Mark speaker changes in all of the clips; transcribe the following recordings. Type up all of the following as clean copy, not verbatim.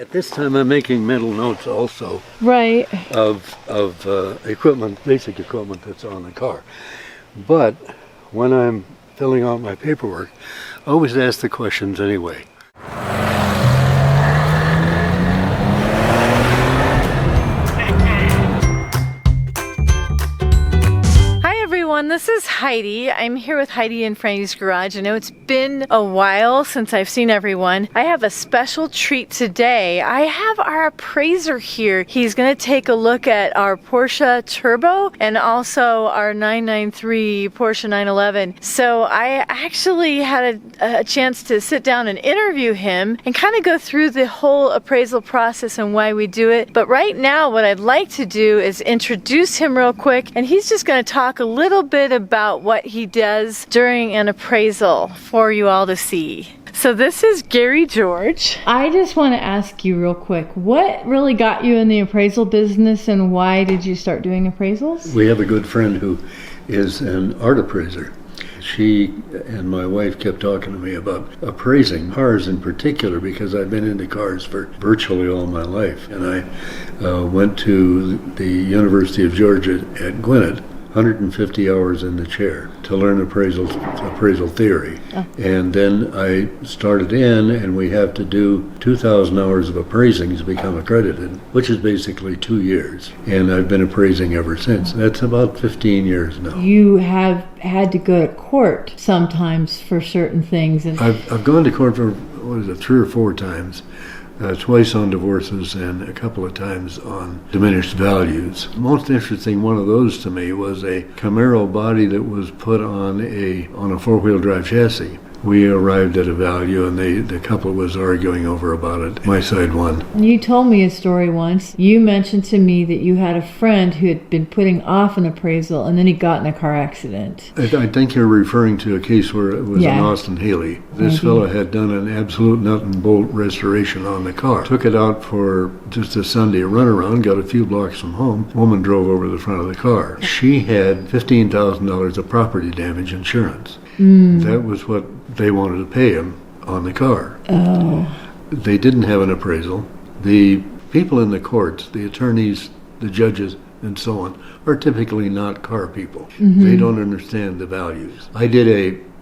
Speaker 1: At this time, I'm making mental notes also
Speaker 2: Right.
Speaker 1: of equipment, basic equipment that's on the car. But when I'm filling out my paperwork, I always ask the questions anyway.
Speaker 2: This is Heidi. I'm here with Heidi in Franny's garage. I know it's been a while since I've seen everyone. I have a special treat today. I have our appraiser here. He's going to take a look at our Porsche Turbo and also our 993 Porsche 911. So I actually had a chance to sit down and interview him and kind of go through the whole appraisal process and why we do it. But right now what I'd like to do is introduce him real quick, and he's just going to talk a little bit about what he does during an appraisal for you all to see. So this is Gary George. I just want to ask you real quick, what really got you in the appraisal business and why did you start doing appraisals?
Speaker 1: We have a good friend who is an art appraiser. She and my wife kept talking to me about appraising cars in particular because I've been into cars for virtually all my life. And I went to the University of Georgia at Gwinnett, 150 hours in the chair to learn appraisal theory. Oh. And then I started in, and we have to do 2,000 hours of appraising to become accredited, which is basically 2 years. And I've been appraising ever since. That's about 15 years now.
Speaker 2: You have had to go to court sometimes for certain things. And
Speaker 1: I've gone to court for, 3 or 4 times. Twice on divorces and a couple of times on diminished values. Most interesting one of those to me was a Camaro body that was put on a four-wheel drive chassis. We arrived at a value, and the couple was arguing over about it. My side won.
Speaker 2: You told me a story once. You mentioned to me that you had a friend who had been putting off an appraisal, and then he got in a car accident.
Speaker 1: I think you're referring to a case where it was in Austin Haley. This fellow had done an absolute nut and bolt restoration on the car. Took it out for just a Sunday runaround, got a few blocks from home. Woman drove over the front of the car. She had $15,000 of property damage insurance. That was what they wanted to pay him on the car. Oh. They didn't have an appraisal. The people in the courts, the attorneys, the judges, and so on, are typically not car people. Mm-hmm. They don't understand the values. I did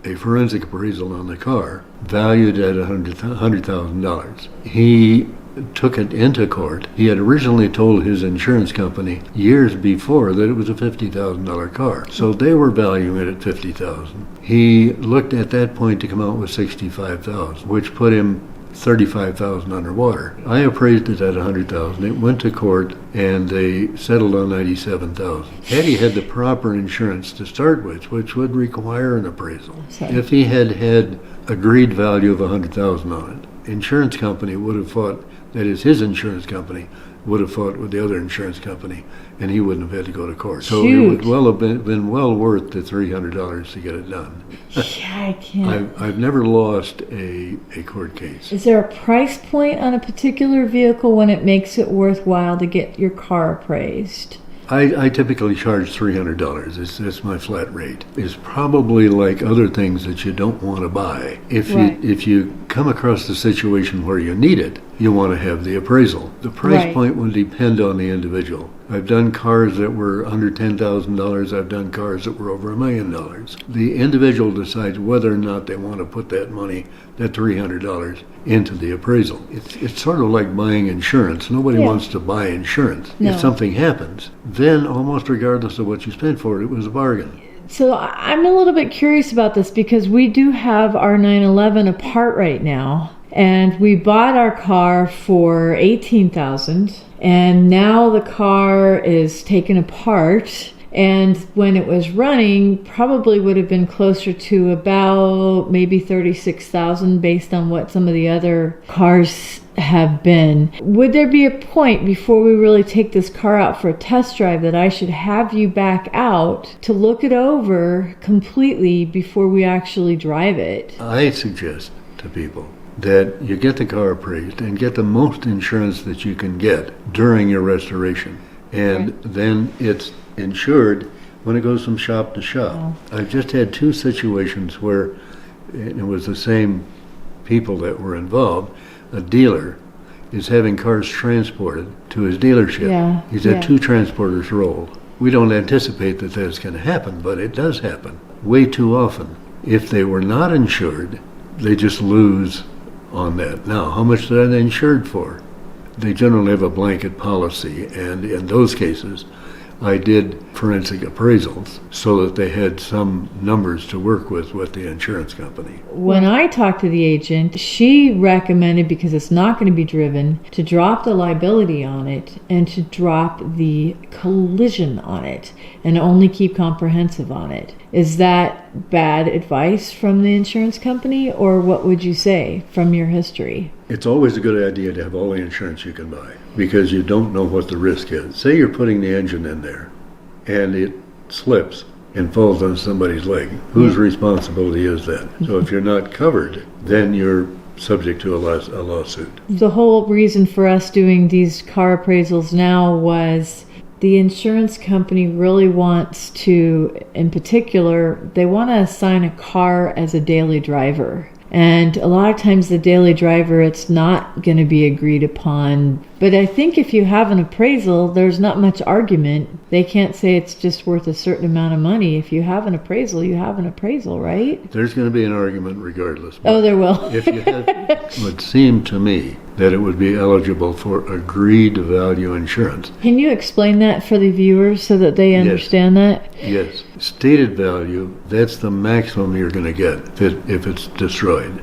Speaker 1: a forensic appraisal on the car, valued at $100,000. He took it into court. He had originally told his insurance company years before that it was a $50,000 car. So they were valuing it at $50,000. He looked at that point to come out with $65,000, which put him $35,000 underwater. I appraised it at $100,000. It went to court, and they settled on $97,000. Had he had the proper insurance to start with, which would require an appraisal, if he had had agreed value of $100,000 on it, insurance company would have fought. That is, his insurance company would have fought with the other insurance company, and he wouldn't have had to go to court. So it would well have been well worth the $300 to get it done.
Speaker 2: Yeah, I can't.
Speaker 1: I've never lost a court case. Is
Speaker 2: there a price point on a particular vehicle when it makes it worthwhile to get your car appraised?
Speaker 1: I typically charge $300. That's my flat rate. It's probably like other things that you don't want to buy. If you come across the situation where you need it, you want to have the appraisal. The price point will depend on the individual. I've done cars that were under $10,000. I've done cars that were over $1 million. The individual decides whether or not they want to put that money, that $300, into the appraisal. It's sort of like buying insurance. Nobody wants to buy insurance. No. If something happens, then almost regardless of what you spent for it, it was a bargain.
Speaker 2: So I'm a little bit curious about this because we do have our 911 apart right now. And we bought our car for $18,000, and now the car is taken apart, and when it was running probably would have been closer to about maybe $36,000 based on what some of the other cars have been. Would there be a point before we really take this car out for a test drive that I should have you back out to look it over completely before we actually drive it?
Speaker 1: I suggest to people that you get the car appraised and get the most insurance that you can get during your restoration. And then it's insured when it goes from shop to shop. Oh. I've just had 2 situations where it was the same people that were involved. A dealer is having cars transported to his dealership.
Speaker 2: Yeah,
Speaker 1: He's had
Speaker 2: yeah.
Speaker 1: 2 transporters roll. We don't anticipate that that's going to happen, but it does happen way too often. If they were not insured, they just lose on that. Now, how much are they insured for? They generally have a blanket policy, and in those cases, I did forensic appraisals so that they had some numbers to work with the insurance company.
Speaker 2: When I talked to the agent, she recommended, because it's not going to be driven, to drop the liability on it and to drop the collision on it and only keep comprehensive on it. Is that bad advice from the insurance company, or what would you say from your history?
Speaker 1: It's always a good idea to have all the insurance you can buy because you don't know what the risk is. Say you're putting the engine in there and it slips and falls on somebody's leg. Whose responsibility is that? So if you're not covered, then you're subject to a lawsuit.
Speaker 2: The whole reason for us doing these car appraisals now was the insurance company really wants to, in particular, they want to assign a car as a daily driver. And a lot of times the daily driver, it's not going to be agreed upon. But I think if you have an appraisal, there's not much argument. They can't say it's just worth a certain amount of money. If you have an appraisal, you have an appraisal, right?
Speaker 1: There's going to be an argument regardless.
Speaker 2: Oh, there will.
Speaker 1: If you have, it would seem to me that it would be eligible for agreed value insurance.
Speaker 2: Can you explain that for the viewers so that they understand that?
Speaker 1: Yes. Stated value, that's the maximum you're going to get if it's destroyed.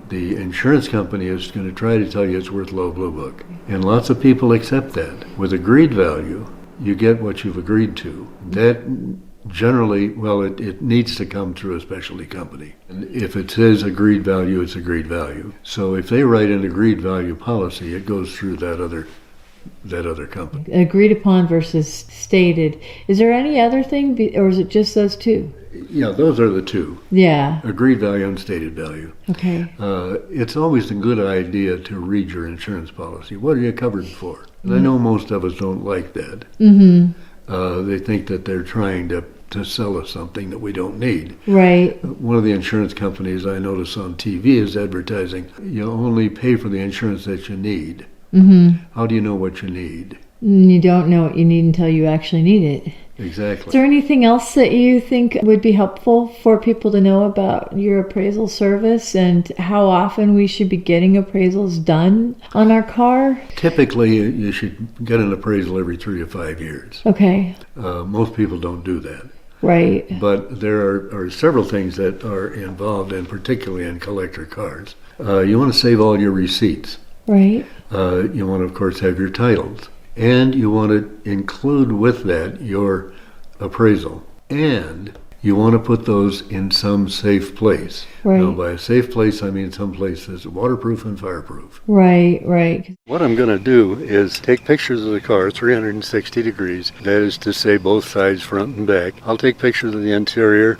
Speaker 1: The insurance company is going to try to tell you it's worth low blue book. And lots of people accept that. With agreed value, you get what you've agreed to. That generally, well, it needs to come through a specialty company. And if it says agreed value, it's agreed value. So if they write an agreed value policy, it goes through that other company.
Speaker 2: Agreed upon versus stated. Is there any other thing, or is it just those two?
Speaker 1: Yeah, those are the two.
Speaker 2: Yeah.
Speaker 1: Agreed value and stated value.
Speaker 2: Okay.
Speaker 1: It's always a good idea to read your insurance policy. What are you covered for? And I know most of us don't like that.
Speaker 2: Mm-hmm.
Speaker 1: They think that they're trying to sell us something that we don't need.
Speaker 2: Right.
Speaker 1: One of the insurance companies I notice on TV is advertising, you only pay for the insurance that you need.
Speaker 2: Mm-hmm.
Speaker 1: How do you know what you need?
Speaker 2: You don't know what you need until you actually need it.
Speaker 1: Exactly.
Speaker 2: Is there anything else that you think would be helpful for people to know about your appraisal service and how often we should be getting appraisals done on our car?
Speaker 1: Typically, you should get an appraisal every 3 to 5 years.
Speaker 2: Okay.
Speaker 1: Most people don't do that.
Speaker 2: Right.
Speaker 1: But there are several things that are involved, and particularly in collector cars. You want to save all your receipts.
Speaker 2: Right.
Speaker 1: You want to, of course, have your titles. And you want to include with that your appraisal. And you want to put those in some safe place.
Speaker 2: Right.
Speaker 1: Now, by a safe place, I mean some place that's waterproof and fireproof.
Speaker 2: Right, right.
Speaker 1: What I'm going to do is take pictures of the car 360 degrees. That is to say both sides, front and back. I'll take pictures of the interior,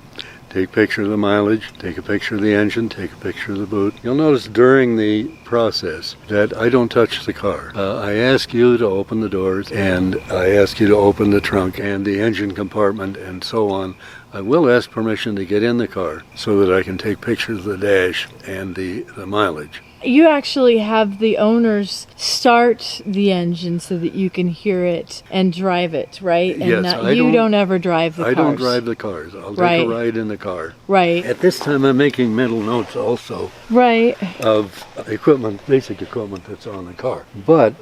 Speaker 1: take picture of the mileage, take a picture of the engine, take a picture of the boot. You'll notice during the process that I don't touch the car. I ask you to open the doors, and I ask you to open the trunk and the engine compartment and so on. I will ask permission to get in the car so that I can take pictures of the dash and the mileage.
Speaker 2: You actually have the owners start the engine so that you can hear it and drive it, right? And
Speaker 1: Yes,
Speaker 2: you don't ever drive the cars.
Speaker 1: I don't drive the cars. I'll take a ride in the car.
Speaker 2: Right.
Speaker 1: At this time, I'm making mental notes also
Speaker 2: Right.
Speaker 1: of equipment, basic equipment that's on the car. But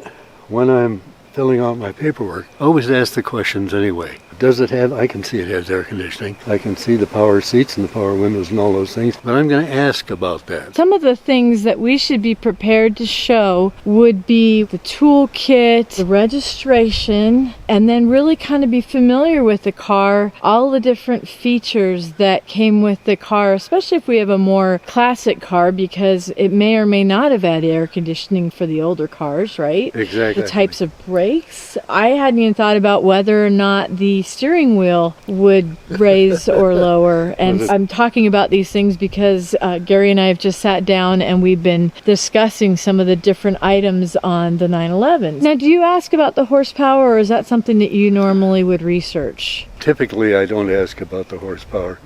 Speaker 1: when I'm filling out my paperwork, I always ask the questions anyway. Does it have, I can see it has air conditioning. I can see the power seats and the power windows and all those things, but I'm going to ask about that.
Speaker 2: Some of the things that we should be prepared to show would be the toolkit, the registration, and then really kind of be familiar with the car, all the different features that came with the car, especially if we have a more classic car, because it may or may not have had air conditioning for the older cars, right?
Speaker 1: Exactly.
Speaker 2: The types of brakes. I hadn't even thought about whether or not the steering wheel would raise or lower. And I'm talking about these things because Gary and I have just sat down and we've been discussing some of the different items on the 911. Now, do you ask about the horsepower, or is that something that you normally would research?
Speaker 1: Typically, I don't ask about the horsepower.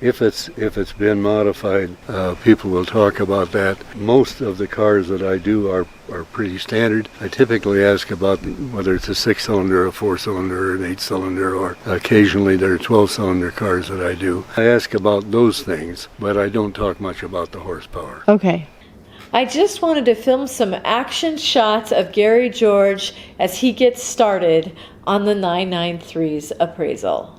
Speaker 1: If it's been modified, people will talk about that. Most of the cars that I do are pretty standard. I typically ask about whether it's a 6-cylinder, a 4-cylinder, an 8-cylinder, or occasionally there are 12-cylinder cars that I do. I ask about those things, but I don't talk much about the horsepower.
Speaker 2: Okay. I just wanted to film some action shots of Gary George as he gets started on the 993's appraisal.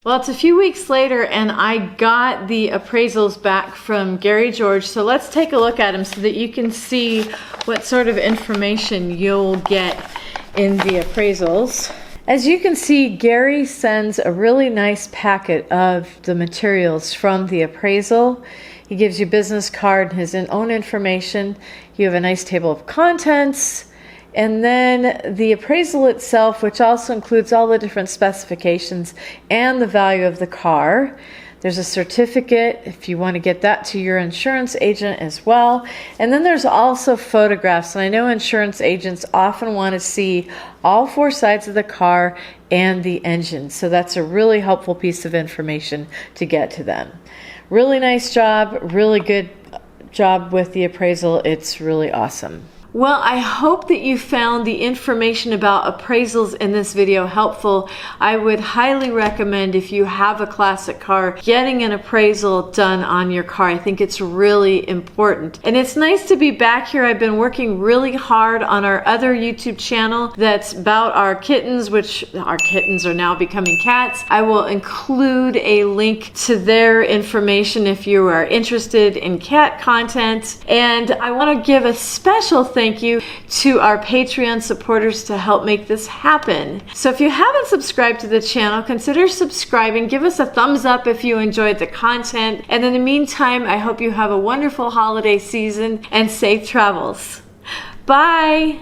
Speaker 2: Well, it's a few weeks later and I got the appraisals back from Gary George, so let's take a look at them so that you can see what sort of information you'll get in the appraisals. As you can see, Gary sends a really nice packet of the materials from the appraisal. He gives you business card and his own information. You have a nice table of contents. And then the appraisal itself, which also includes all the different specifications and the value of the car. There's a certificate if you want to get that to your insurance agent as well. And then there's also photographs. And I know insurance agents often want to see all 4 sides of the car and the engine. So that's a really helpful piece of information to get to them. Really nice job, really good job with the appraisal. It's really awesome. Well, I hope that you found the information about appraisals in this video helpful. I would highly recommend, if you have a classic car, getting an appraisal done on your car. I think it's really important. And it's nice to be back here. I've been working really hard on our other YouTube channel that's about our kittens, which our kittens are now becoming cats. I will include a link to their information if you are interested in cat content. And I want to give a special thank you to our Patreon supporters to help make this happen. So if you haven't subscribed to the channel, consider subscribing. Give us a thumbs up if you enjoyed the content. And in the meantime, I hope you have a wonderful holiday season and safe travels. Bye!